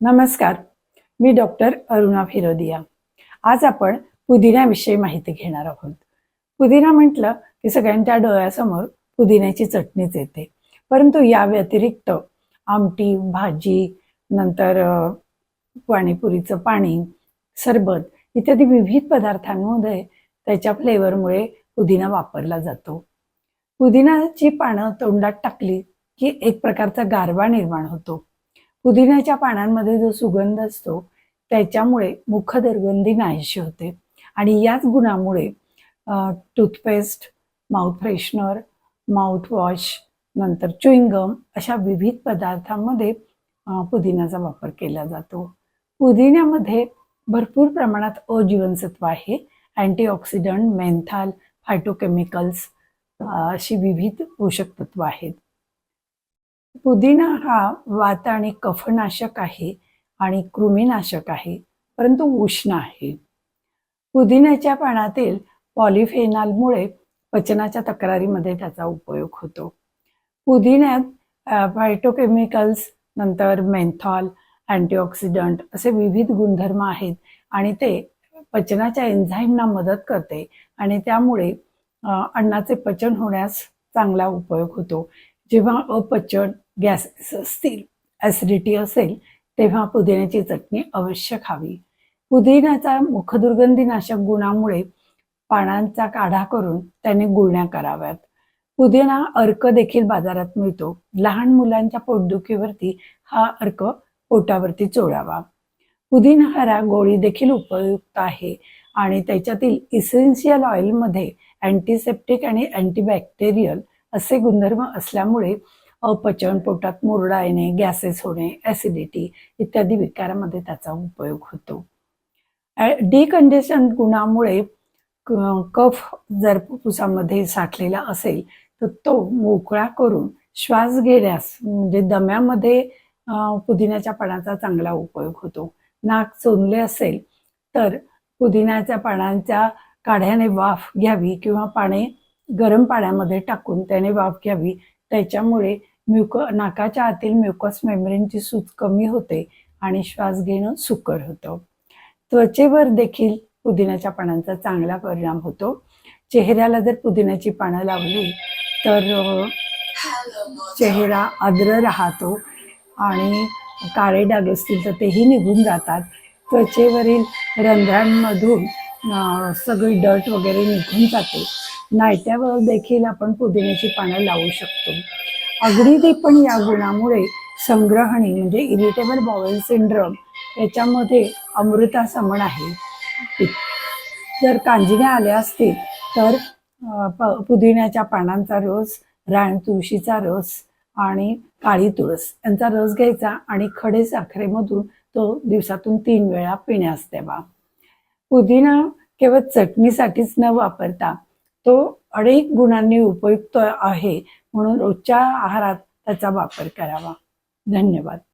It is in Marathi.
नमस्कार, मी डॉक्टर अरुणा फिरोदिया। आज आपण पुदिन्याविषयी माहिती घेणार आहोत। पुदिना म्हटलं की सगळ्यांच्या डोळ्यासमोर पुदिन्याची चटणीच येते, परंतु या व्यतिरिक्त आमटी, भाजी, नंतर पाणीपुरीचं पाणी, सरबत इत्यादी विविध पदार्थांमध्ये त्याच्या फ्लेवरमुळे पुदिना वापरला जातो। पुदिनाची पानं तोंडात टाकली की एक प्रकारचा गारवा निर्माण होतो। पुदिन्याच्या पानांमध्ये जो सुगंध असतो त्याच्यामुळे मुख दुर्गंधी नाहीशी होते आणि याच गुणामुळे toothpaste, mouth freshener, mouth wash, नंतर च्युइंगम अशा विविध पदार्थांमध्ये पुदिन्याचा वापर केला जातो। पुदिन्यामध्ये भरपूर प्रमाणात अ जीवनसत्व आहे, अँटीऑक्सिडंट, मेंथॉल, फायटोकेमिकल्स अशी विविध पोषक तत्व आहेत। पुदिना हा वात आणि कफनाशक आहे आणि कृमीनाशक आहे, परंतु उष्ण आहे। पुदिन्याच्या पानातील पॉलिफेनॉलमुळे पचनाच्या तक्रारीमध्ये त्याचा उपयोग होतो। पुदिन्यात फायटोकेमिकल्स, नंतर मेंथॉल, अँटीऑक्सिडंट असे विविध गुणधर्म आहेत आणि ते पचनाच्या एन्झाईमना मदत करते आणि त्यामुळे अन्नाचे पचन होण्यास चांगला उपयोग होतो। जेव्हा अपचन, गॅसेस असतील, ॲसिडिटी असेल, तेव्हा पुदिन्याची चटणी अवश्य खावी। पुदिन्याचा मुखदुर्गंधी नाशक गुणामुळे पानांचा काढा करून त्याने गुळण्या कराव्यात। पुदिना अर्क देखील बाजारात मिळतो। लहान मुलांच्या पोटदुखीवरती हा अर्क पोटावरती चोळावा। पुदिना हरा गोळी देखील उपयुक्त आहे आणि त्याच्यातील इसेन्शियल ऑइलमध्ये अँटीसेप्टिक आणि अँटीबॅक्टेरियल असे गुणधर्म असल्यामुळे अपचन, पोटात मुरडा येणे, गॅसेस होणे, ॲसिडिटी इत्यादी विकारामध्ये त्याचा उपयोग होतो। डिकंजेशन गुणामुळे कफ जर फुफ्फुसामध्ये साठलेला असेल तर तो मोकळा करून श्वास घेण्यास म्हणजे दम्यामध्ये पुदिन्याच्या पानाचा चांगला उपयोग होतो। नाक चोंदले असेल तर पुदिन्याच्या पानांच्या काढ्याने वाफ घ्यावी किंवा पाणी गरम पाण्यामध्ये टाकून त्याने वाफ घ्यावी। त्याच्यामुळे नाकाच्या आतील म्युकस मेम्ब्रेनची सूज कमी होते आणि श्वास घेणं सुकर होतं। त्वचेवर देखील पुदिन्याच्या पानांचा चांगला परिणाम होतो। चेहऱ्याला जर पुदिन्याची पानं लावली तर चेहरा आर्द्र राहतो आणि काळे डाग असतील तर तेही निघून जातात। त्वचेवरील रंध्रांमधून सगळी डर्ट वगैरे निघून जाते। नायट्यावर देखील आपण पुदिन्याची पानं लावू शकतो। अगदी पण या गुणामुळे संग्रहणी म्हणजे इरिटेबल बाउल सिंड्रोम याच्यामध्ये अमृतासमान आहे। जर कांजिण्या आल्या असतील तर पुदिन्याच्या पानांचा रस, रान तुळशीचा रस आणि काळी तुळस यांचा रस घ्यायचा आणि खडे साखरेमधून तो दिवसातून 3 वेळा पिण्यास द्यावा। पुदिना केवळ चटणीसाठीच न वापरता तो अनेक गुणांनी उपयुक्त आहे, म्हणून रोजच्या आहारात त्याचा वापर करावा। धन्यवाद।